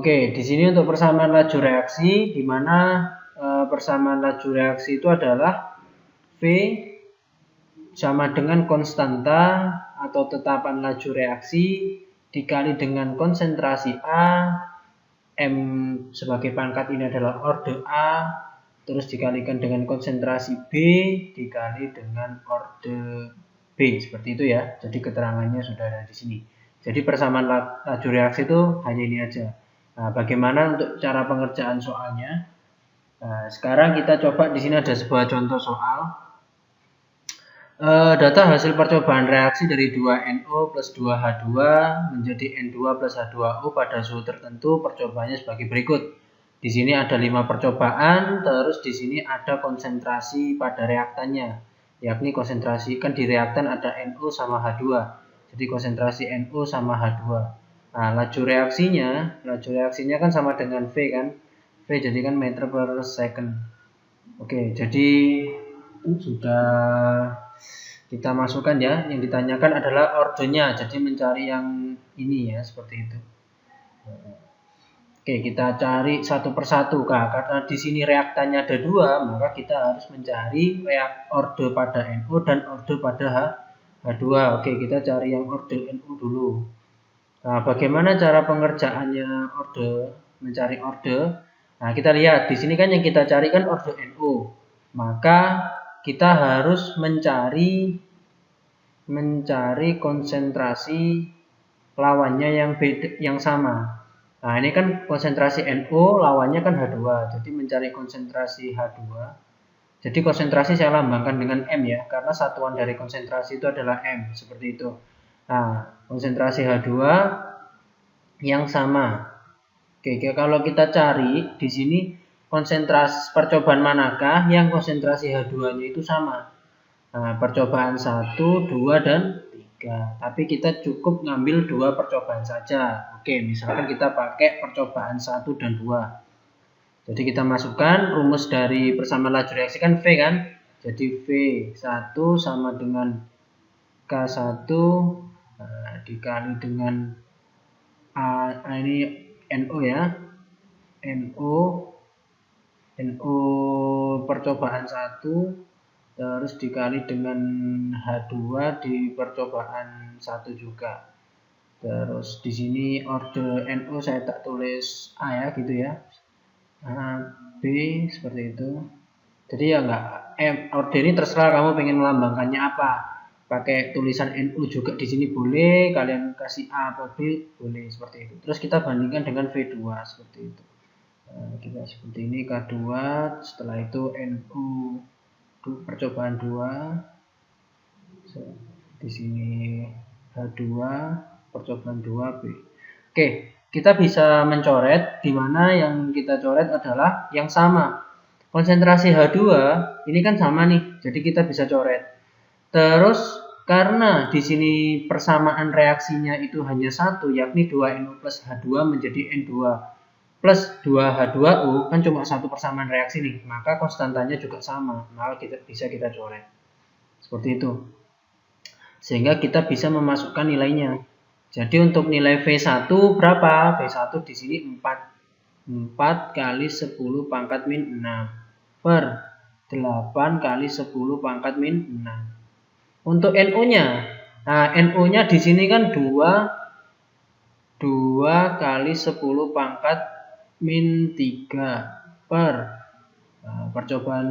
Oke, di sini untuk persamaan laju reaksi, di mana persamaan laju reaksi itu adalah V sama dengan konstanta atau tetapan laju reaksi dikali dengan konsentrasi A, M sebagai pangkat ini adalah orde A, terus dikalikan dengan konsentrasi B dikali dengan orde B, seperti itu ya. Jadi keterangannya sudah ada di sini. Jadi persamaan laju reaksi itu hanya ini aja. Nah, bagaimana untuk cara pengerjaan soalnya? Nah, sekarang kita coba di sini ada sebuah contoh soal. Data hasil percobaan reaksi dari 2NO plus 2H2 menjadi N2 plus H2O pada suhu tertentu. Percobaannya sebagai berikut. Di sini ada 5 percobaan, terus di sini ada konsentrasi pada reaktannya, yakni konsentrasi kan di reaktan ada NO sama H2. Jadi konsentrasi NO sama H2. Nah, laju reaksinya kan sama dengan V kan. V jadi kan meter per second. Oke, jadi sudah kita masukkan ya. Yang ditanyakan adalah ordenya. Jadi mencari yang ini ya, seperti itu. Oke, kita cari satu persatu Kak. Karena di sini reaktannya ada 2, maka kita harus mencari orde pada NO dan orde pada H2. Oke, kita cari yang orde NO dulu. Nah, bagaimana cara pengerjaannya mencari orde? Nah, kita lihat di sini kan yang kita cari kan orde NO. Maka kita harus mencari konsentrasi lawannya yang sama. Nah, ini kan konsentrasi NO, lawannya kan H2. Jadi mencari konsentrasi H2. Jadi konsentrasi saya lambangkan dengan M ya, karena satuan dari konsentrasi itu adalah M, seperti itu. Nah, konsentrasi H2 yang sama. Oke, kalau kita cari di sini konsentrasi percobaan manakah yang konsentrasi H2-nya itu sama. Nah, percobaan 1, 2, dan 3. Tapi kita cukup ngambil 2 percobaan saja. Oke, misalkan kita pakai percobaan 1 dan 2. Jadi kita masukkan rumus dari persamaan laju reaksi kan V kan. Jadi V1 sama dengan K1 dikali dengan ini NO ya. NO percobaan 1 terus dikali dengan H2 di percobaan 1 juga. Terus di sini orde NO saya tak tulis A ya gitu ya. B seperti itu. Jadi ya orde ini terserah kamu pengen melambangkannya apa. Pakai tulisan NU juga di sini boleh, kalian kasih A atau B boleh, seperti itu. Terus kita bandingkan dengan V2 seperti itu. Nah, kita seperti ini K2, setelah itu NU percobaan 2. Di sini H2 percobaan 2 B. Oke, kita bisa mencoret di mana yang kita coret adalah yang sama. Konsentrasi H2 ini kan sama nih, jadi kita bisa coret. Terus karena di sini persamaan reaksinya itu hanya satu, yakni 2NO plus H2 menjadi N2 plus 2H2O, kan cuma satu persamaan reaksi nih, maka konstantanya juga sama, maka bisa kita coret. Seperti itu. Sehingga kita bisa memasukkan nilainya. Jadi untuk nilai V1 berapa? V1 di sini 4 kali 10 pangkat min 6 per 8 kali 10 pangkat min 6. Untuk NO-nya, nah NO-nya di sini kan 2 kali 10 pangkat min 3 per percobaan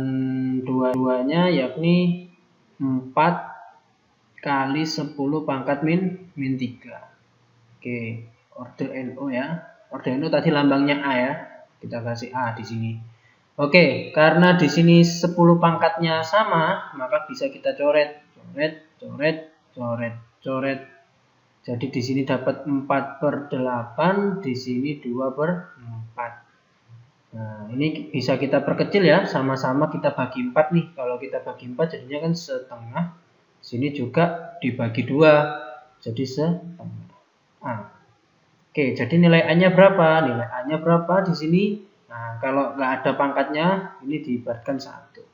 2-2-nya yakni 4 kali 10 pangkat min 3. Oke, orde NO ya. Orde NO tadi lambangnya A ya. Kita kasih A di sini. Oke, karena di sini 10 pangkatnya sama, maka bisa kita coret. Coret. Jadi di sini dapat 4/8, di sini 2/4. Nah, ini bisa kita perkecil ya, sama-sama kita bagi 4 nih. Kalau kita bagi 4 jadinya kan setengah. Sini juga dibagi 2, jadi setengah. Oke, jadi nilai A-nya berapa? Nilai A-nya berapa di sini? Nah, kalau nggak ada pangkatnya, ini diibaratkan 1.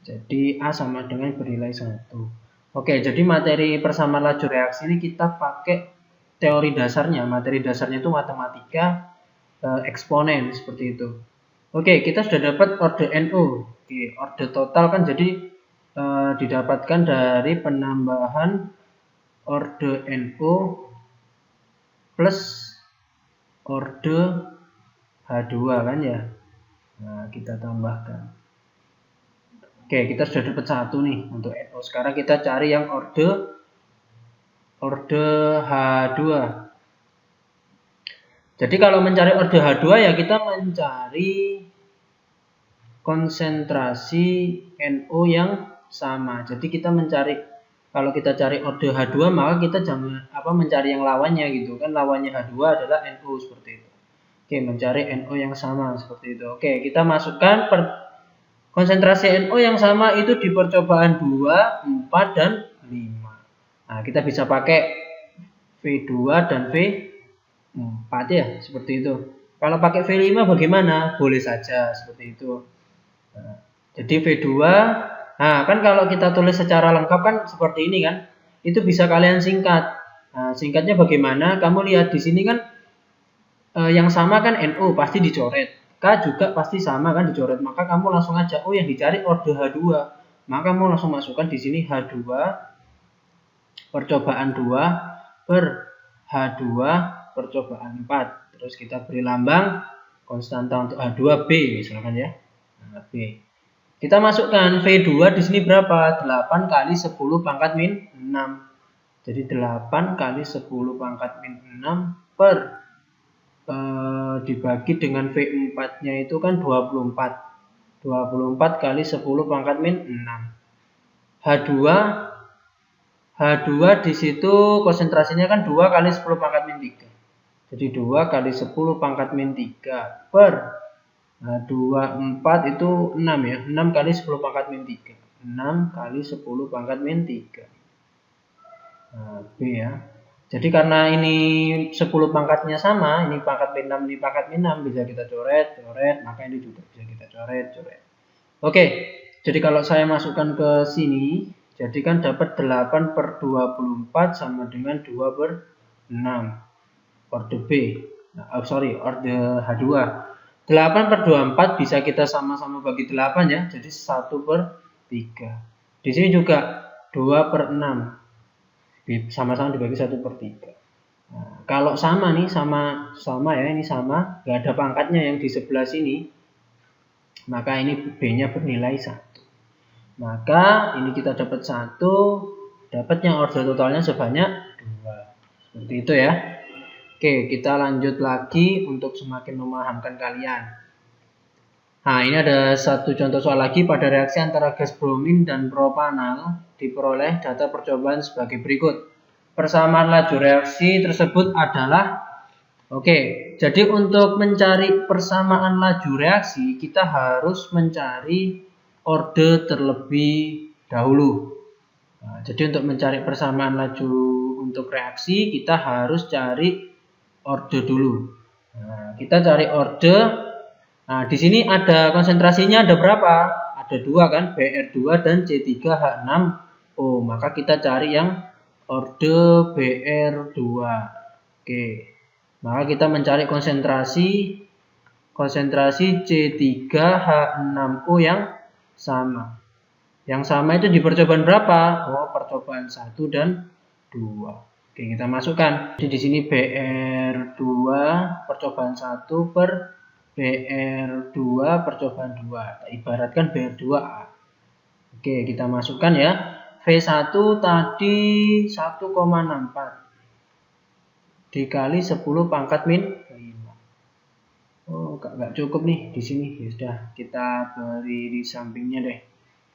Jadi A sama dengan bernilai 1. Oke, jadi materi persamaan laju reaksi ini kita pakai teori dasarnya. Materi dasarnya itu matematika. eksponen seperti itu. Oke, kita sudah dapat orde NO. Oke, orde total kan jadi didapatkan dari penambahan orde NO plus orde H2 kan ya. Nah, kita tambahkan. Oke, kita sudah dapat 1 nih untuk NO. Sekarang kita cari yang orde H2. Jadi kalau mencari orde H2 ya kita mencari konsentrasi NO yang sama. Jadi kita mencari, kalau kita cari orde H2 maka kita jangan mencari yang lawannya gitu kan, lawannya H2 adalah NO seperti itu. Oke, mencari NO yang sama seperti itu. Oke, kita masukkan konsentrasi NO yang sama itu di percobaan 2, 4 dan 5. Nah, kita bisa pakai V2 dan V4 ya, seperti itu. Kalau pakai V5 bagaimana? Boleh saja seperti itu. Nah, jadi V2, nah kan kalau kita tulis secara lengkap kan seperti ini kan, itu bisa kalian singkat. Nah, singkatnya bagaimana? Kamu lihat di sini kan yang sama kan NO pasti dicoret, K juga pasti sama kan dicoret, maka kamu langsung aja, oh yang dicari orde H2, maka kamu langsung masukkan di sini H2 percobaan 2 per H2 percobaan 4. Terus kita beri lambang konstanta untuk H2 B misalkan ya. Nah, B. Kita masukkan V2 di sini berapa? 8 kali 10 pangkat min 6. Jadi 8 kali 10 pangkat min 6 per dibagi dengan V4-nya itu kan 24. 24 kali 10 pangkat min 6. H2 di situ konsentrasinya kan 2 kali 10 pangkat min 3. Jadi 2 kali 10 pangkat min 3 per H24 itu 6 ya. 6 kali 10 pangkat min 3. 6 kali 10 pangkat min 3. Nah, B ya. Jadi karena ini 10 pangkatnya sama, ini pangkat min 6, ini pangkat min 6, bisa kita coret, maka ini juga bisa kita coret. Oke, jadi kalau saya masukkan ke sini, jadi kan dapat 8 per 24 sama dengan 2 per 6. Orde B, orde H2. 8 per 24 bisa kita sama-sama bagi 8 ya, jadi 1 per 3. Di sini juga 2 per 6. Sama-sama dibagi 1 per 3. Nah, kalau sama nih, sama ya, ini sama, nggak ada pangkatnya yang di sebelah sini, maka ini B-nya bernilai 1. Maka ini kita dapat 1, dapatnya orde totalnya sebanyak 2. Seperti itu ya. Oke, kita lanjut lagi untuk semakin memahamkan kalian. Nah, ini ada satu contoh soal lagi. Pada reaksi antara gas bromin dan propanal diperoleh data percobaan sebagai berikut. Persamaan laju reaksi tersebut adalah, jadi untuk mencari persamaan laju reaksi kita harus mencari orde terlebih dahulu. Nah, jadi untuk mencari persamaan laju untuk reaksi kita harus cari orde dulu. Nah, kita cari orde. Nah, di sini ada konsentrasinya ada berapa? Ada 2 kan, Br2 dan C3H6O. Maka kita cari yang orde Br2. Oke. Maka kita mencari konsentrasi C3H6O yang sama. Yang sama itu di percobaan berapa? Oh, percobaan 1 dan 2. Oke, kita masukkan. Jadi di sini Br2 percobaan 1 per Br2 percobaan 2. Kita ibaratkan Br2A. Oke, kita masukkan ya. V1 tadi 1,64 dikali 10 pangkat min 5. Oh, nggak cukup nih di sini. Ya sudah, kita beri di sampingnya deh.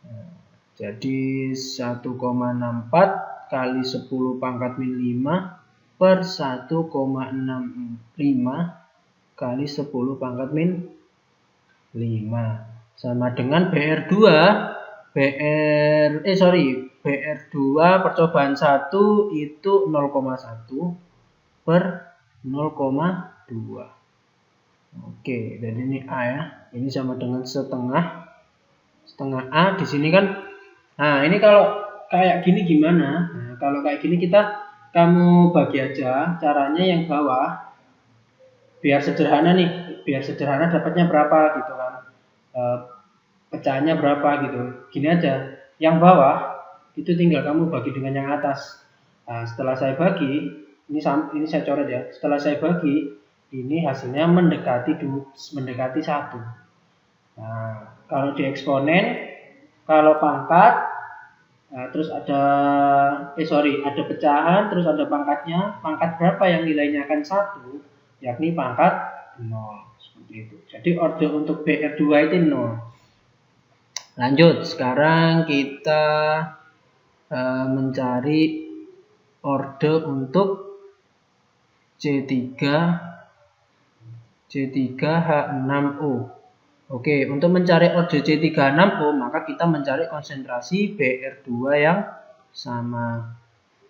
Nah, jadi 1,64 kali 10 pangkat min 5 per 1,65 kali 10 pangkat min 5 sama dengan Br2 percobaan 1 itu 0,1 per 0,2. Oke, jadi ini A ya. Ini sama dengan setengah A di sini kan. Nah, ini kalau kayak gini gimana? Nah, kalau kayak gini kamu bagi aja caranya yang bawah. biar sederhana nih, biar sederhana dapatnya berapa gitu kan, pecahannya berapa gitu. Gini aja, yang bawah itu tinggal kamu bagi dengan yang atas. Nah, setelah saya bagi, ini saya coret ya. Setelah saya bagi, ini hasilnya mendekati 1. Nah, kalau di eksponen, kalau pangkat, nah, terus ada ada pecahan, terus ada pangkatnya. Pangkat berapa yang nilainya akan 1, yakni pangkat 0. Seperti itu. Jadi order untuk BR2 itu 0. Lanjut, sekarang kita mencari order untuk C3H6O. Oke, untuk mencari order C3H6O, maka kita mencari konsentrasi BR2 yang sama.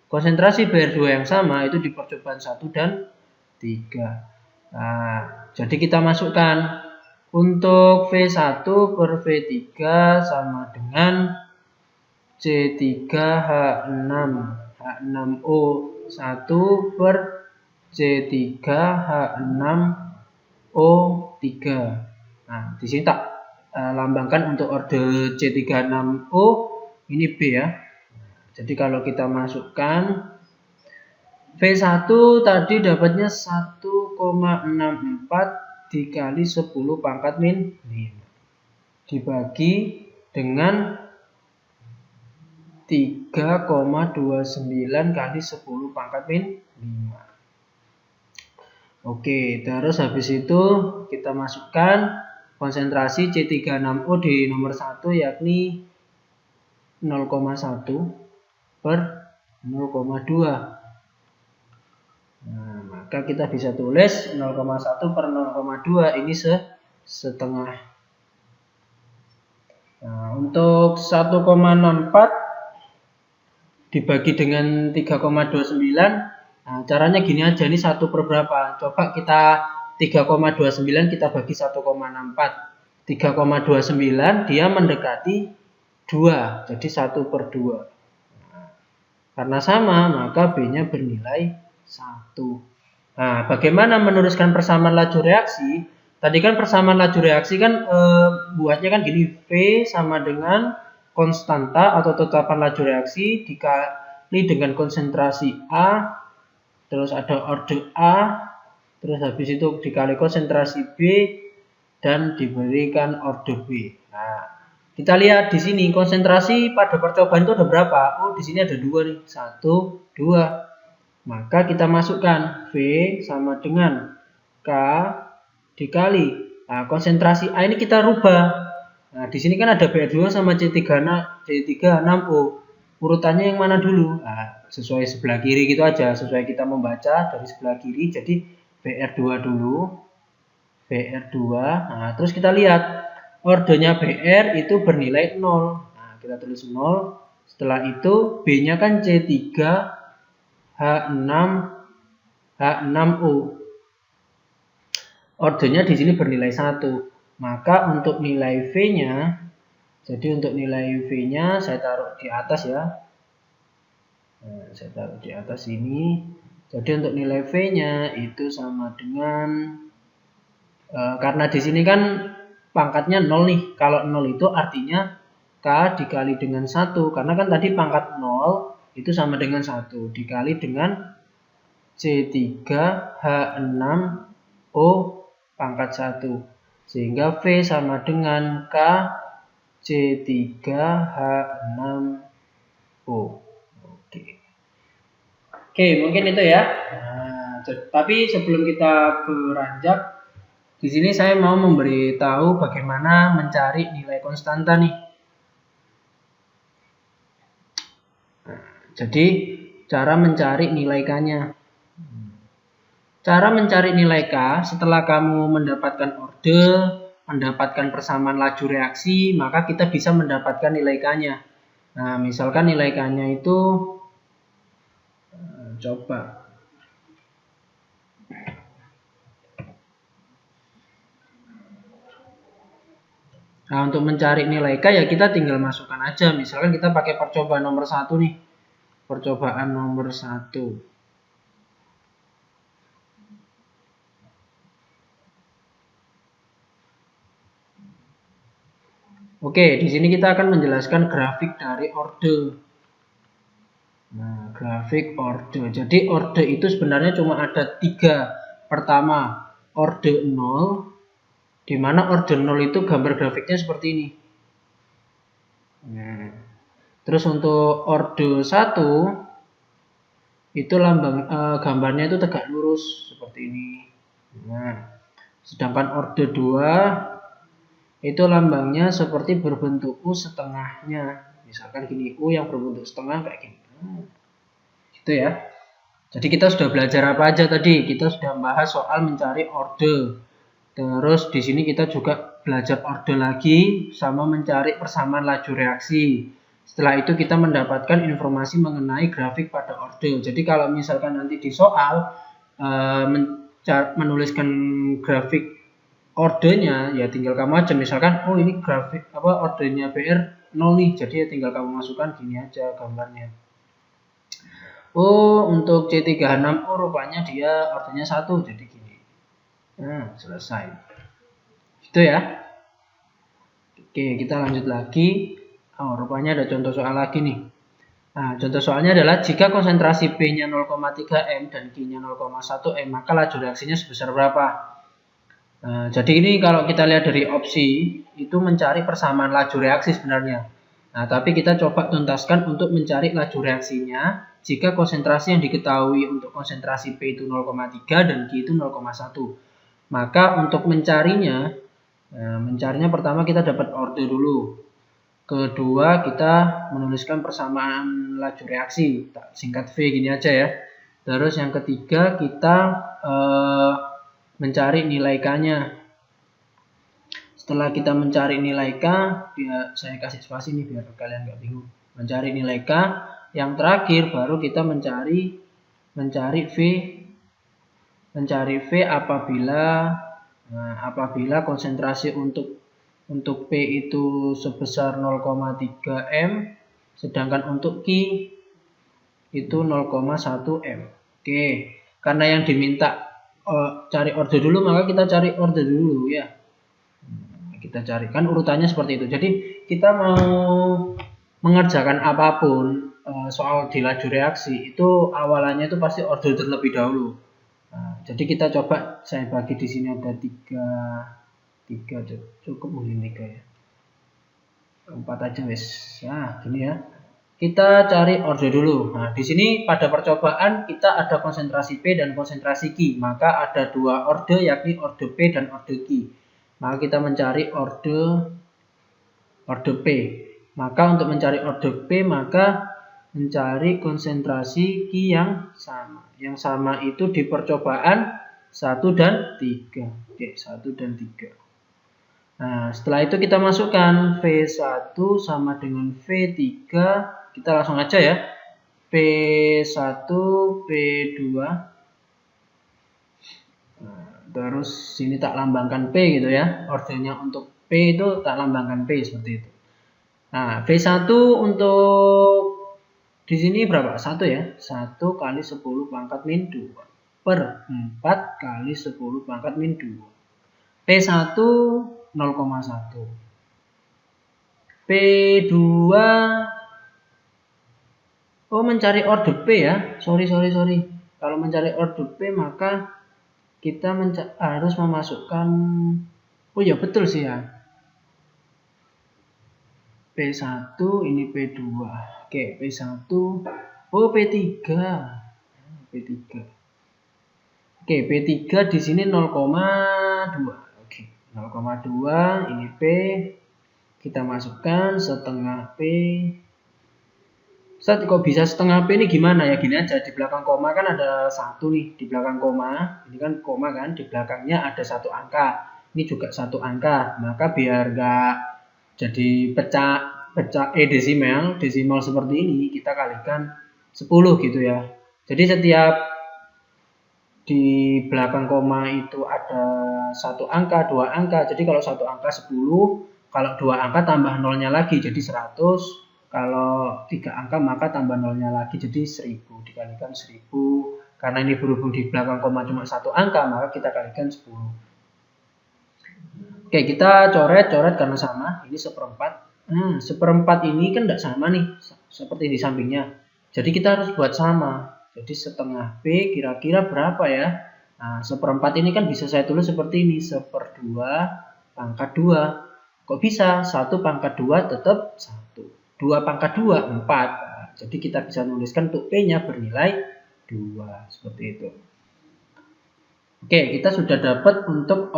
Konsentrasi BR2 yang sama itu di percobaan 1 dan 3. Nah, jadi kita masukkan untuk V1 per V3 sama dengan C3H6O1 per C3H6O3. Nah, di sini tak lambangkan untuk order C3H6O, ini B ya. Jadi kalau kita masukkan V1 tadi dapatnya 1,64 dikali 10 pangkat min 5 dibagi dengan 3,29 kali 10 pangkat min 5. Oke, terus habis itu kita masukkan konsentrasi C3H6O di nomor 1 yakni 0,1 per 0,2. Nah, maka kita bisa tulis 0,1 per 0,2 ini setengah. Nah, untuk 1,04 dibagi dengan 3,29. Nah, caranya gini aja, ini 1 per berapa? Coba kita 3,29 kita bagi 1,64. 3,29 dia mendekati 2, jadi 1 per 2. Nah, karena sama, maka B-nya bernilai 1. Nah, bagaimana meneruskan persamaan laju reaksi? Tadi kan persamaan laju reaksi kan buatnya kan gini, V sama dengan konstanta atau tetapan laju reaksi dikali dengan konsentrasi A, terus ada order A, terus habis itu dikali konsentrasi B dan diberikan order B. Nah, kita lihat di sini konsentrasi pada percobaan itu ada berapa? Oh, di sini ada 2 nih. 1, 2. Maka kita masukkan V sama dengan K dikali. Nah, konsentrasi A ini kita rubah. Nah, di sini kan ada BR2 sama C3H6O. Urutannya yang mana dulu? Nah, sesuai sebelah kiri gitu aja. Sesuai kita membaca dari sebelah kiri. Jadi BR2 dulu. BR2. Nah, terus kita lihat. Ordernya BR itu bernilai 0. Nah, kita tulis 0. Setelah itu B-nya kan C3H6O. Ordernya di sini bernilai 1. Maka untuk nilai V-nya, jadi untuk nilai V-nya saya taruh di atas ya. Nah, saya taruh di atas ini. Jadi untuk nilai V-nya itu sama dengan karena di sini kan pangkatnya 0 nih. Kalau 0 itu artinya K dikali dengan 1. Karena kan tadi pangkat 0 itu sama dengan 1 dikali dengan C3H6O pangkat 1. Sehingga V sama dengan K C3H6O. Oke, mungkin itu ya. Nah, tapi sebelum kita beranjak, di sini saya mau memberitahu bagaimana mencari nilai konstanta nih. Nah, jadi cara mencari nilai K-nya. Cara mencari nilai K setelah kamu mendapatkan order, mendapatkan persamaan laju reaksi, maka kita bisa mendapatkan nilai K-nya. Nah, misalkan nilai K-nya itu coba. Nah, untuk mencari nilai K ya kita tinggal masukkan aja. Misalkan kita pakai percobaan nomor 1 nih. Percobaan nomor 1. Oke, di sini kita akan menjelaskan grafik dari orde. Nah, grafik orde. Jadi orde itu sebenarnya cuma ada 3. Pertama, orde 0, di mana orde 0 itu gambar grafiknya seperti ini. Nah, terus untuk orde 1 itu gambarnya itu tegak lurus seperti ini. Nah, sedangkan orde 2 itu lambangnya seperti berbentuk U setengahnya. Misalkan gini, U yang berbentuk setengah kayak gini. Gitu ya. Jadi kita sudah belajar apa aja tadi? Kita sudah bahas soal mencari orde. Terus di sini kita juga belajar orde lagi sama mencari persamaan laju reaksi. Setelah itu kita mendapatkan informasi mengenai grafik pada orde. Jadi kalau misalkan nanti di soal menuliskan grafik ordenya, ya tinggal kamu aja misalkan, oh ini grafik ordenya BR 0 nih, jadi ya tinggal kamu masukkan gini aja gambarnya. Oh untuk C36, oh rupanya dia ordenya 1, jadi gini. Nah selesai. Gitu ya. Oke, kita lanjut lagi. Oh rupanya ada contoh soal lagi nih. Nah, contoh soalnya adalah jika konsentrasi B-nya 0,3 M dan Q-nya 0,1 M, maka laju reaksinya sebesar berapa? Nah, jadi ini kalau kita lihat dari opsi, itu mencari persamaan laju reaksi sebenarnya. Nah, tapi kita coba tuntaskan untuk mencari laju reaksinya jika konsentrasi yang diketahui untuk konsentrasi P itu 0,3 dan Q itu 0,1. Maka untuk mencarinya pertama kita dapat orde dulu. Kedua, kita menuliskan persamaan laju reaksi, singkat V gini aja ya. Terus yang ketiga, kita mencari nilai K-nya. Setelah kita mencari nilai K, biar saya kasih spasi nih biar kalian nggak bingung. Mencari nilai K, yang terakhir baru kita mencari V apabila konsentrasi untuk P itu sebesar 0,3 M, sedangkan untuk Q itu 0,1 M. Oke, karena yang diminta cari orde dulu, maka kita cari orde dulu ya. Kita carikan urutannya seperti itu. Jadi kita mau mengerjakan apapun soal di laju reaksi itu awalannya itu pasti orde terlebih dahulu. Nah, jadi kita coba saya bagi di sini ada 3 cukup mungkin 3 ya. 4 aja wes. Nah, gini ya. Kita cari orde dulu. Nah, di sini pada percobaan kita ada konsentrasi P dan konsentrasi Q. Maka ada 2 orde yakni orde P dan orde Q. Maka kita mencari orde P. Maka untuk mencari orde P maka mencari konsentrasi Q yang sama. Yang sama itu di percobaan 1 dan 3. Oke, 1 dan 3. Nah, setelah itu kita masukkan V1 sama dengan V3. Kita langsung aja ya. P1, P2. Nah, terus sini tak lambangkan P gitu ya. Ordernya untuk P itu tak lambangkan P seperti itu. Nah, V1 untuk di sini berapa? 1 ya. 1 kali 10 pangkat min 2 per 4 kali 10 pangkat min 2. P1 0,1. P2 mencari orde P ya. Sorry. Kalau mencari orde P maka kita harus memasukkan, oh ya betul sih ya. P1 ini P2. Oke, P1. Oh, P3. Oke, P3 di sini 0,2. Oke, 0,2 ini P. Kita masukkan setengah P. Ustaz, kok bisa setengah P ini gimana ya? Gini aja, di belakang koma kan ada 1 nih, di belakang koma. Ini kan koma kan, di belakangnya ada 1 angka. Ini juga 1 angka. Maka biar nggak jadi pecah desimal seperti ini, kita kalikan 10 gitu ya. Jadi setiap di belakang koma itu ada 1 angka, 2 angka. Jadi kalau 1 angka 10, kalau 2 angka tambah nolnya lagi jadi 100. Kalau 3 angka maka tambah nolnya lagi jadi 1000, dikalikan 10. Karena ini berhubung di belakang koma cuma 1 angka, maka kita kalikan 10. Oke, kita coret-coret karena sama. Ini seperempat. Seperempat ini kan tidak sama nih, seperti di sampingnya. Jadi kita harus buat sama. Jadi setengah B kira-kira berapa ya? Nah, seperempat ini kan bisa saya tulis seperti ini. 1/2 pangkat 2. Kok bisa? 1 pangkat 2 tetap 1. 2 pangkat 2, 4. Nah, jadi kita bisa nuliskan untuk P-nya bernilai 2. Seperti itu. Oke, kita sudah dapat untuk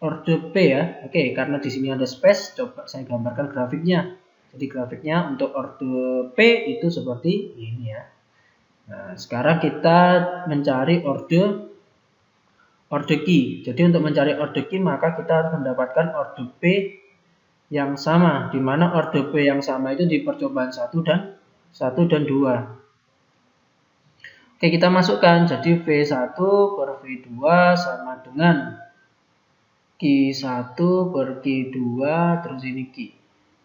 orde P ya. Oke, karena di sini ada space, coba saya gambarkan grafiknya. Jadi grafiknya untuk orde P itu seperti ini ya. Nah, sekarang kita mencari orde Q. Jadi untuk mencari orde Q maka kita harus mendapatkan orde P yang sama, di mana orde P yang sama itu di percobaan 1 dan 2. Oke, kita masukkan. Jadi V1 per V2 sama dengan Q1 per Q2 terus ini Q.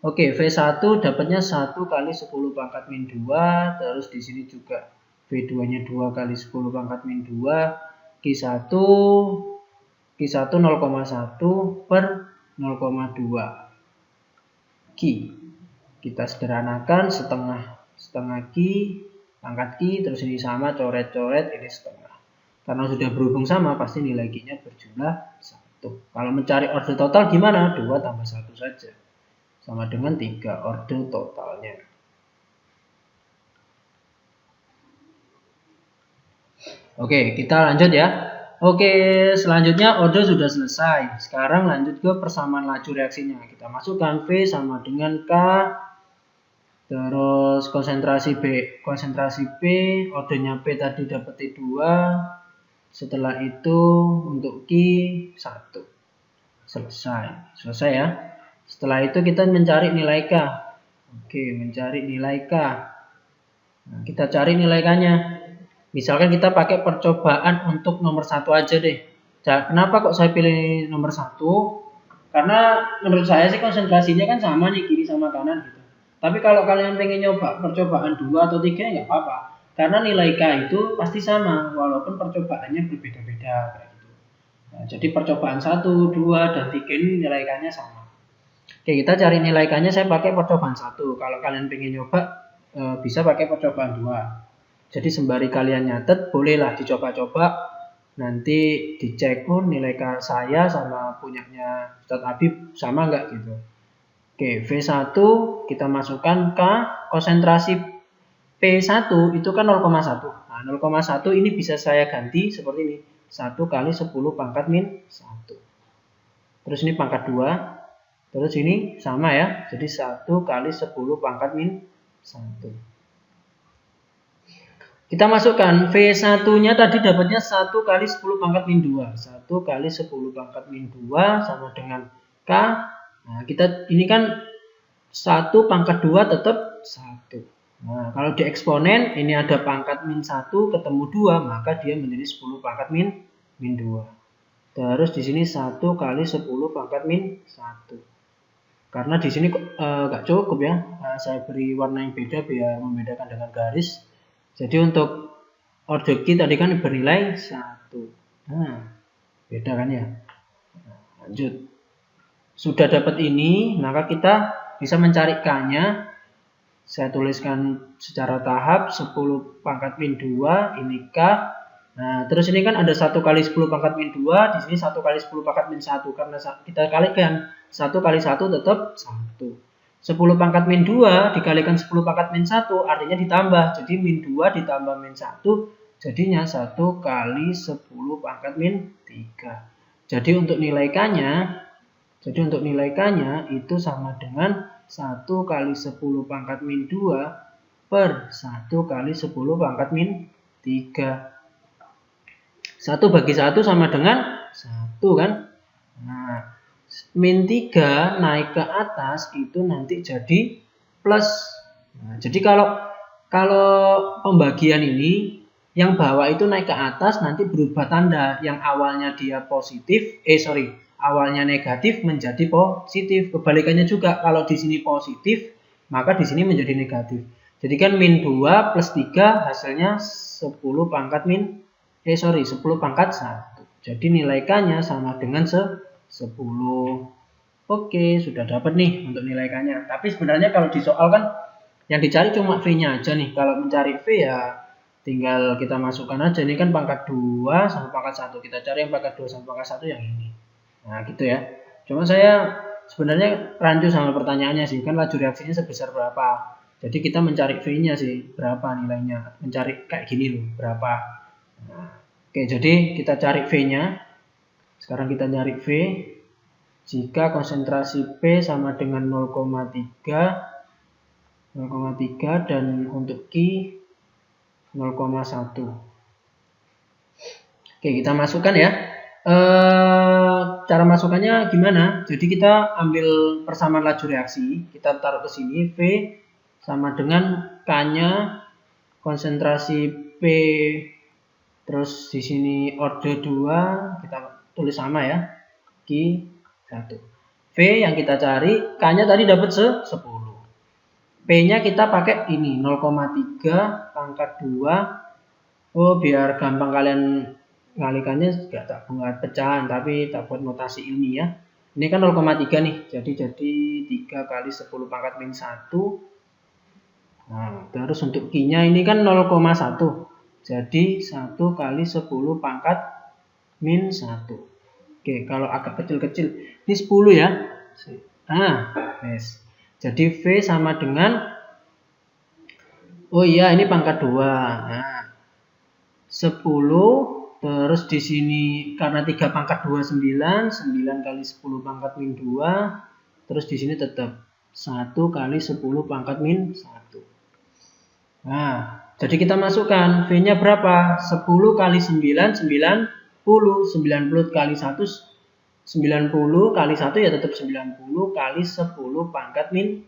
Oke, V1 dapatnya 1 kali 10 pangkat min 2, terus di sini juga V2-nya 2 kali 10 pangkat min 2, Q1 0,1 per 0,2 Q. Kita sederhanakan setengah Q, pangkat Q, terus ini sama, coret-coret, ini setengah. Karena sudah berhubung sama, pasti nilai Q-nya berjumlah 1. Kalau mencari orde total gimana? 2 tambah 1 saja. Sama dengan 3 orde totalnya. Oke, kita lanjut ya. Oke, selanjutnya orde sudah selesai. Sekarang lanjut ke persamaan laju reaksinya. Kita masukkan V sama dengan K. Terus konsentrasi B, ordenya P tadi dapat T2. Setelah itu untuk Q 1. Selesai ya. Setelah itu kita mencari nilai K. Oke, mencari nilai K. Nah, kita cari nilai K-nya. Misalkan kita pakai percobaan untuk nomor 1 aja deh. Kenapa kok saya pilih nomor 1? Karena menurut saya sih konsentrasinya kan sama nih, kiri sama kanan gitu. Tapi kalau kalian pengen nyoba percobaan 2 atau 3 nggak apa-apa. Karena nilai K itu pasti sama walaupun percobaannya berbeda-beda kayak gitu. Nah, jadi percobaan 1, 2, dan 3 ini nilai K-nya sama. Oke, kita cari nilai K-nya saya pakai percobaan 1. Kalau kalian pengen nyoba bisa pakai percobaan 2. Jadi sembari kalian nyatet, bolehlah dicoba-coba. Nanti dicek nilai K saya sama punyanya Ustadz Habib sama nggak gitu. Oke, V1 kita masukkan K, konsentrasi P1 itu kan 0,1. Nah, 0,1 ini bisa saya ganti seperti ini. 1 kali 10 pangkat min 1. Terus ini pangkat 2. Terus ini sama ya. Jadi 1 kali 10 pangkat min 1. Kita masukkan V1-nya tadi dapatnya 1 kali 10 pangkat min 2. 1 kali 10 pangkat min 2 sama dengan K. Nah, ini kan 1 pangkat 2 tetap 1. Nah, kalau di eksponen ini ada pangkat min 1 ketemu 2, maka dia menjadi 10 pangkat min 2. Terus di sini 1 kali 10 pangkat min 1. Karena di sini nggak cukup ya. Nah, saya beri warna yang beda biar membedakan dengan garis. Jadi untuk orde Q tadi kan bernilai 1. Nah, beda kan ya. Nah, lanjut. Sudah dapat ini, maka kita bisa mencari K-nya. Saya tuliskan secara tahap 10 pangkat min 2, ini K. Nah, terus ini kan ada 1 kali 10 pangkat min 2, di sini 1 kali 10 pangkat min 1. Karena kita kalikan 1 kali 1 tetap 1. 10 pangkat min 2 dikalikan 10 pangkat min 1 artinya ditambah. Jadi min 2 ditambah min 1 jadinya 1 kali 10 pangkat min 3. Jadi untuk nilai K-nya itu sama dengan 1 kali 10 pangkat min 2 per 1 kali 10 pangkat min 3. 1 bagi 1 sama dengan 1 kan. Nah, min 3 naik ke atas itu nanti jadi plus. Nah, jadi kalau pembagian ini yang bawah itu naik ke atas nanti berubah tanda. Yang awalnya dia awalnya negatif menjadi positif. Kebalikannya juga, kalau di sini positif maka di sini menjadi negatif. Jadi kan min 2 plus 3 hasilnya 10 pangkat 10 pangkat 1. Jadi nilai K-nya sama dengan 10. 10. Oke, sudah dapat nih untuk nilai K-nya. Tapi sebenarnya kalau di soal kan yang dicari cuma V-nya aja nih. Kalau mencari V ya tinggal kita masukkan aja. Ini kan pangkat 2 sama pangkat 1. Kita cari yang pangkat 2 sama pangkat 1 yang ini. Nah, gitu ya. Cuma saya sebenarnya rancu sama pertanyaannya sih. Kan laju reaksinya sebesar berapa. Jadi kita mencari V-nya sih. Berapa nilainya. Mencari kayak gini loh. Berapa. Nah, oke, jadi kita cari V-nya. Sekarang kita nyari V. Jika konsentrasi P sama dengan 0,3 dan untuk Q 0,1. Oke, kita masukkan ya. Cara masukkannya gimana? Jadi kita ambil persamaan laju reaksi, kita taruh ke sini. V sama dengan K-nya konsentrasi P, terus di sini orde 2 kita tulis sama ya. Q 1. V yang kita cari, K-nya tadi dapat 10. P-nya kita pakai ini 0,3 pangkat 2. Oh, biar gampang kalian ngalikannya enggak tak buat pecahan tapi tak buat notasi ilmiah. Ini kan 0,3 nih. Jadi 3 kali 10 pangkat min 1. Nah, terus untuk Q-nya ini kan 0,1. Jadi 1 kali 10 pangkat min 1. Oke, kalau agak kecil-kecil, ini 10 ya. Nah, yes. Jadi V sama dengan, oh iya ini pangkat 2. Nah, 10, terus di sini karena 3 pangkat 2 9, 9 kali 10 pangkat min 2, terus di sini tetap 1 kali 10 pangkat min 1. Nah, jadi kita masukkan V-nya berapa? 10 kali 9, 90 kali 1, 90 kali 1 ya tetap 90 kali 10 pangkat min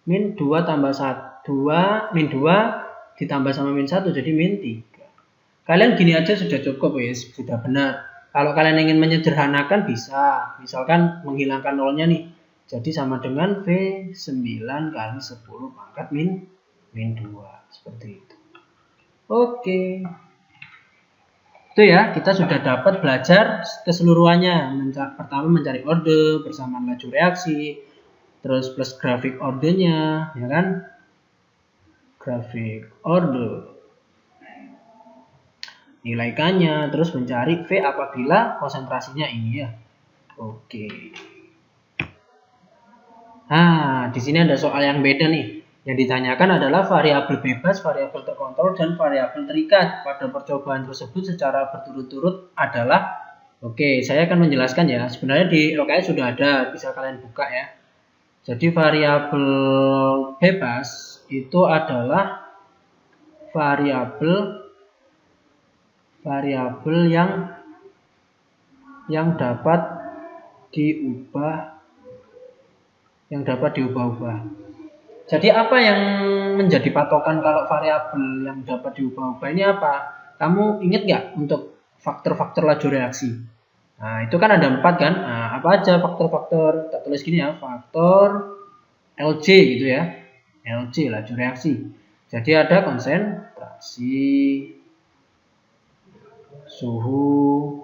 2 tambah 2 min 2 ditambah sama min 1 jadi min 3. Kalian gini aja sudah cukup ya, sudah benar. Kalau kalian ingin menyederhanakan bisa, misalkan menghilangkan nolnya nih. Jadi sama dengan V 9 kali 10 pangkat min 2 seperti itu. Oke. Itu ya, kita sudah dapat belajar keseluruhannya. Pertama mencari orde, persamaan laju reaksi, terus plus grafik ordenya, ya kan? Grafik orde. Nilai K-nya, terus mencari V apabila konsentrasinya ini ya. Oke. Nah, di sini ada soal yang beda nih. Yang ditanyakan adalah variabel bebas, variabel terkontrol, dan variabel terikat. Pada percobaan tersebut secara berturut-turut adalah, oke, saya akan menjelaskan ya. Sebenarnya di LKS sudah ada, bisa kalian buka ya. Jadi variabel bebas itu adalah variabel yang dapat diubah-ubah. Jadi apa yang menjadi patokan kalau variabel yang dapat diubah-ubah ini apa? Kamu ingat nggak untuk faktor-faktor laju reaksi? Nah, itu kan ada 4 kan? Nah, apa aja faktor-faktor? Tak tulis gini ya, faktor LJ gitu ya. LJ, laju reaksi. Jadi ada konsentrasi, suhu,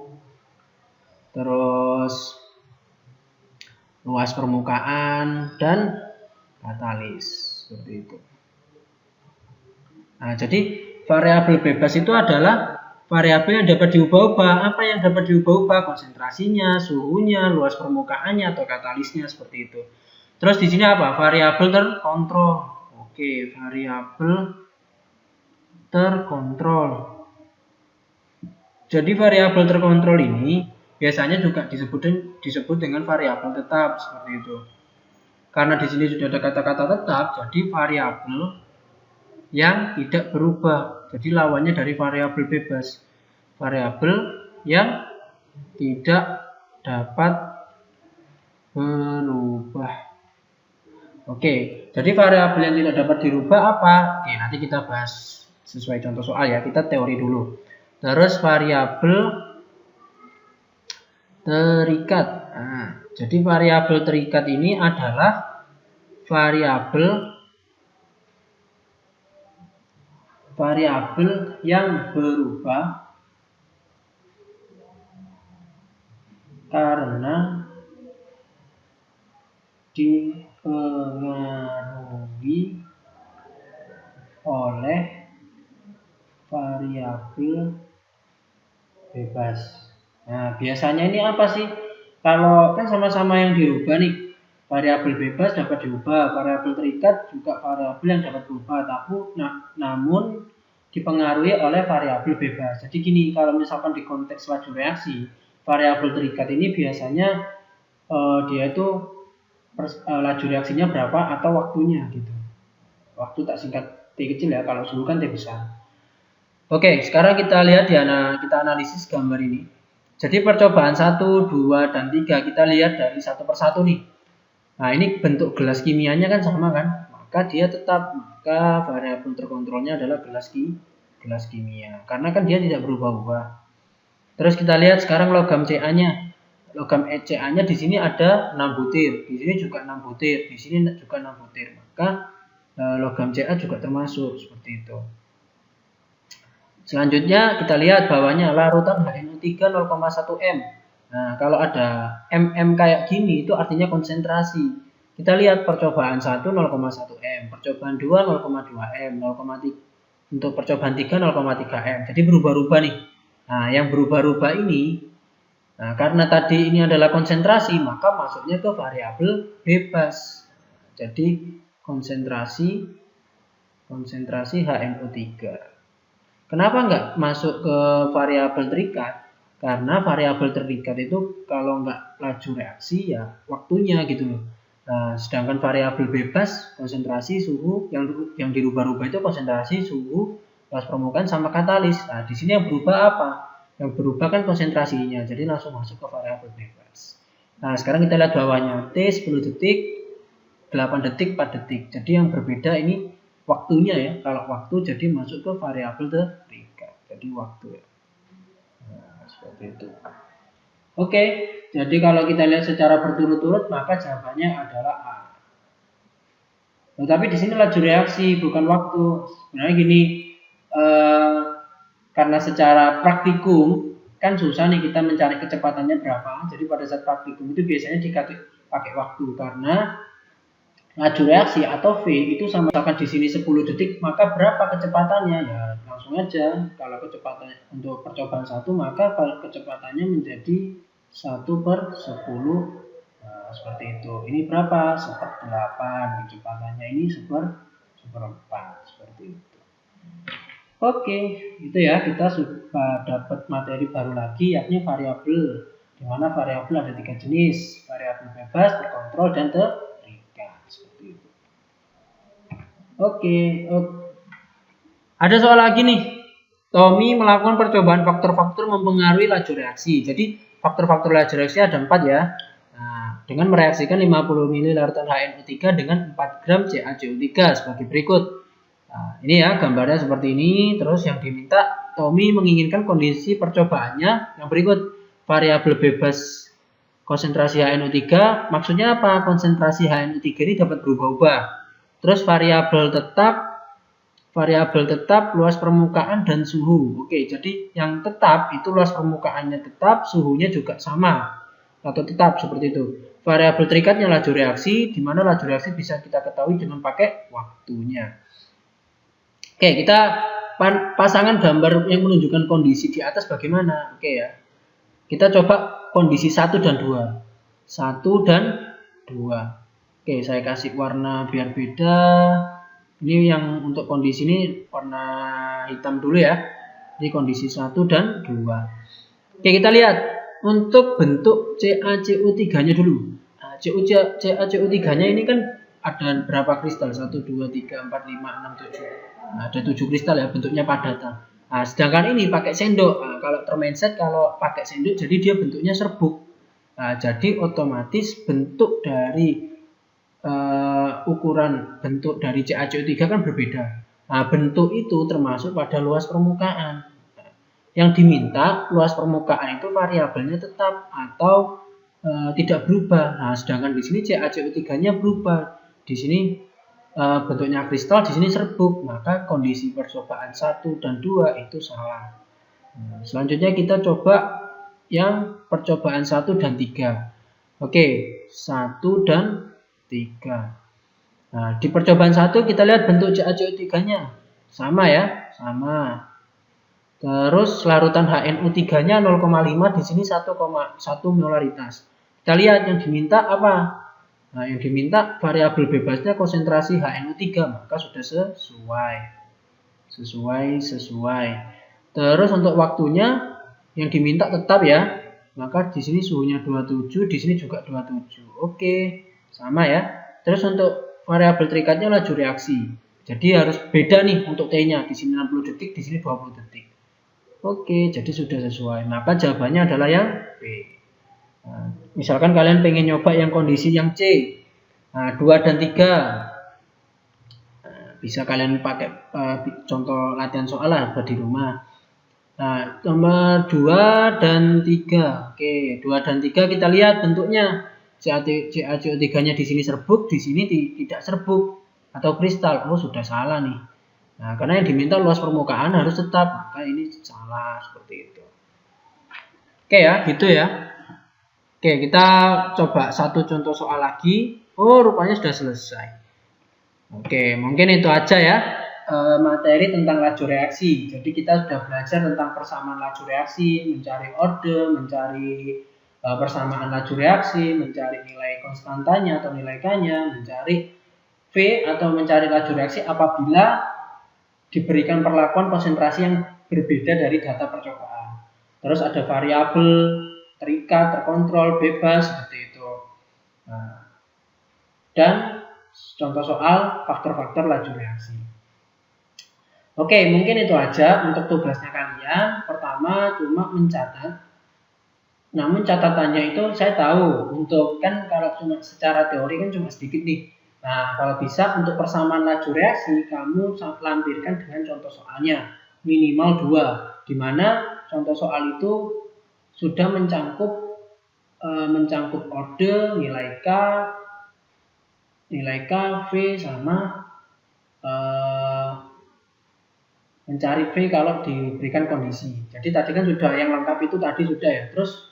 terus luas permukaan, dan katalis seperti itu. Nah, jadi variabel bebas itu adalah variabel yang dapat diubah-ubah. Apa yang dapat diubah-ubah? Konsentrasinya, suhunya, luas permukaannya, atau katalisnya seperti itu. Terus di sini apa? Variabel terkontrol. Oke, variabel terkontrol. Jadi variabel terkontrol ini biasanya juga disebut dengan variabel tetap seperti itu. Karena di sini sudah ada kata-kata tetap, jadi variabel yang tidak berubah. Jadi lawannya dari variabel bebas. Variabel yang tidak dapat berubah. Oke, jadi variabel yang tidak dapat dirubah apa? Oke, nanti kita bahas sesuai contoh soal ya. Kita teori dulu. Terus variabel terikat. Nah, jadi variabel terikat ini adalah variabel yang berubah karena dipengaruhi oleh variabel bebas. Nah, biasanya ini apa sih? Kalau kan sama-sama yang dirubah nih, variabel bebas dapat diubah, variabel terikat juga variabel yang dapat berubah, tapi namun dipengaruhi oleh variabel bebas. Jadi gini, kalau misalkan di konteks laju reaksi, variabel terikat ini biasanya dia itu laju reaksinya berapa atau waktunya gitu. Waktu tak singkat T kecil ya, kalau suhu kan T besar. Oke, sekarang kita lihat kita analisis gambar ini. Jadi percobaan 1, 2, dan 3 kita lihat dari satu persatu nih. Nah, ini bentuk gelas kimianya kan sama kan? Maka variabel terkontrolnya adalah gelas kimia. Karena kan dia tidak berubah-ubah. Terus kita lihat sekarang logam CA-nya. Logam CA-nya di sini ada 6 butir, di sini juga 6 butir, di sini juga 6 butir. Maka logam CA juga termasuk seperti itu. Selanjutnya kita lihat bawahnya larutan HNO3 0,1 M. Nah, kalau ada MM kayak gini itu artinya konsentrasi. Kita lihat percobaan 1 0,1 M, percobaan 2 0,2 M, 0,3 untuk percobaan 3 0,3 M. Jadi berubah-ubah nih. Nah, yang berubah-ubah ini karena tadi ini adalah konsentrasi, maka masuknya ke variabel bebas. Jadi konsentrasi HNO3. Kenapa nggak masuk ke variabel terikat? Karena variabel terikat itu kalau nggak laju reaksi ya waktunya gitu loh. Nah, sedangkan variabel bebas konsentrasi suhu yang dirubah-rubah itu konsentrasi suhu luas permukaan sama katalis. Nah, di sini yang berubah apa? Yang berubah kan konsentrasinya. Jadi langsung masuk ke variabel bebas. Nah, sekarang kita lihat bawahnya T 10 detik, 8 detik, 4 detik. Jadi yang berbeda ini waktunya ya, kalau waktu jadi masuk ke variabel terikat, jadi waktu ya. Nah, seperti itu. Oke, jadi kalau kita lihat secara berturut-turut maka jawabannya adalah A. Nah, tapi di sini laju reaksi bukan waktu. Sebenarnya gini, karena secara praktikum kan susah nih kita mencari kecepatannya berapa. Jadi pada saat praktikum itu biasanya pakai waktu karena laju reaksi atau V itu sama misalkan di sini 10 detik, maka berapa kecepatannya? Ya langsung aja. Kalau kecepatan untuk percobaan 1 maka kecepatannya menjadi 1/10. Nah, seperti itu. Ini berapa? 1/8. Kecepatannya ini 1/4 seperti itu. Oke, itu ya, kita sudah dapat materi baru lagi yakni variabel. Di mana variabel ada 3 jenis, variabel bebas, terkontrol, dan seperti itu. Oke. Ada soal lagi nih. Tommy melakukan percobaan faktor-faktor mempengaruhi laju reaksi. Jadi faktor-faktor laju reaksi ada 4 ya. Nah, dengan mereaksikan 50 ml larutan HNO3 dengan 4 gram CaCO3 sebagai berikut. Nah, ini ya gambarnya seperti ini. Terus yang diminta Tommy menginginkan kondisi percobaannya yang berikut. Variabel bebas konsentrasi HNO3, maksudnya apa? Konsentrasi HNO3 ini dapat berubah-ubah. Terus variabel tetap, luas permukaan dan suhu. Oke, jadi yang tetap itu luas permukaannya tetap, suhunya juga sama atau tetap seperti itu. Variabel terikatnya laju reaksi, di mana laju reaksi bisa kita ketahui dengan pakai waktunya. Oke, kita pasangan gambar yang menunjukkan kondisi di atas bagaimana? Oke ya. Kita coba kondisi 1 dan 2. 1 dan 2. Oke, saya kasih warna biar beda. Ini yang untuk kondisi ini warna hitam dulu ya. Ini kondisi 1 dan 2. Oke, kita lihat untuk bentuk CaCO3-nya dulu. Nah, CaCO3-nya ini kan ada berapa kristal? 1, 2, 3, 4, 5, 6, 7. Nah, ada 7 kristal ya, bentuknya padatan. Nah, sedangkan ini pakai sendok. Nah, kalau termenset kalau pakai sendok jadi dia bentuknya serbuk. Nah, jadi otomatis bentuk dari ukuran bentuk dari CaCO3 kan berbeda. Nah, bentuk itu termasuk pada luas permukaan. Nah, yang diminta luas permukaan itu variabelnya tetap atau tidak berubah. Nah, sedangkan di sini CaCO3-nya berubah. Di sini bentuknya kristal, di sini serbuk, maka kondisi percobaan 1 dan 2 itu salah. Nah, selanjutnya kita coba yang percobaan 1 dan 3. Oke, 1 dan Nah, di percobaan 1 kita lihat bentuk CaCO3-nya. Sama ya, sama. Terus larutan HNO3-nya 0,5, di sini 1,1 molaritas. Kita lihat yang diminta apa? Nah, yang diminta variabel bebasnya konsentrasi HNO3, maka sudah sesuai. Terus untuk waktunya yang diminta tetap ya, maka di sini suhunya 27, di sini juga 27. Oke, sama ya. Terus untuk variabel terikatnya laju reaksi. Jadi harus beda nih untuk T-nya, di sini 60 detik, di sini 20 detik. Oke, jadi sudah sesuai. Maka jawabannya adalah yang B. Nah, misalkan kalian pengen nyoba yang kondisi yang C. Nah, 2 dan 3. Bisa kalian pakai contoh latihan soal lah buat di rumah. Nah, nomor 2 dan 3. Oke, 2 dan 3 kita lihat bentuknya. CaCO3-nya di sini serbuk, di sini tidak serbuk atau kristal. Oh, sudah salah nih. Nah, karena yang diminta luas permukaan harus tetap, maka ini salah seperti itu. Oke ya, gitu ya. Oke, kita coba satu contoh soal lagi. Oh, rupanya sudah selesai. Oke, mungkin itu aja ya materi tentang laju reaksi. Jadi kita sudah belajar tentang persamaan laju reaksi, mencari orde, mencari persamaan laju reaksi, mencari nilai konstantanya atau nilai K-nya, mencari V atau mencari laju reaksi apabila diberikan perlakuan konsentrasi yang berbeda dari data percobaan. Terus ada variabel terikat, terkontrol, bebas seperti itu. Nah, dan contoh soal faktor-faktor laju reaksi. Oke, mungkin itu aja untuk tugasnya kalian. Pertama cuma mencatat. Namun catatannya itu saya tahu untuk kan kalau cuma secara teori kan cuma sedikit nih. Nah, kalau bisa untuk persamaan laju reaksi kamu lampirkan dengan contoh soalnya minimal 2, di mana contoh soal itu sudah mencangkup orde, nilai K, V sama mencari V kalau diberikan kondisi. Jadi tadi kan sudah yang lengkap itu tadi sudah ya. Terus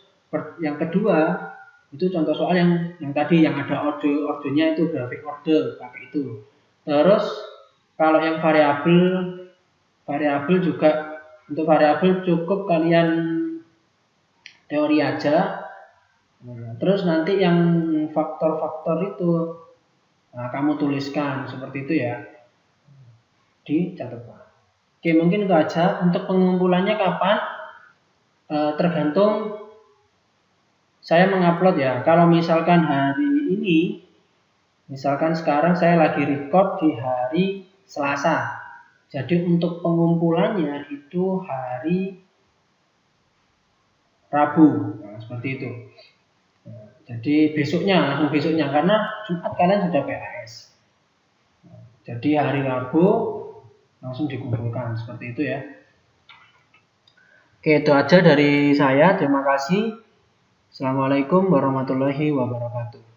yang kedua itu contoh soal yang tadi yang ada ordenya itu grafik orde pakai itu. Terus kalau yang variabel juga untuk variabel cukup kalian teori aja. Terus nanti yang faktor-faktor itu kamu tuliskan seperti itu ya di catatan. Oke, mungkin itu aja. Untuk pengumpulannya kapan? Tergantung saya mengupload ya. Kalau misalkan hari ini, misalkan sekarang saya lagi record di hari Selasa. Jadi untuk pengumpulannya itu hari Rabu. Nah, seperti itu. Jadi langsung besoknya karena Jumat kalian sudah PAS. Jadi hari Rabu langsung dikumpulkan seperti itu ya. Oke, itu aja dari saya. Terima kasih. Assalamualaikum warahmatullahi wabarakatuh.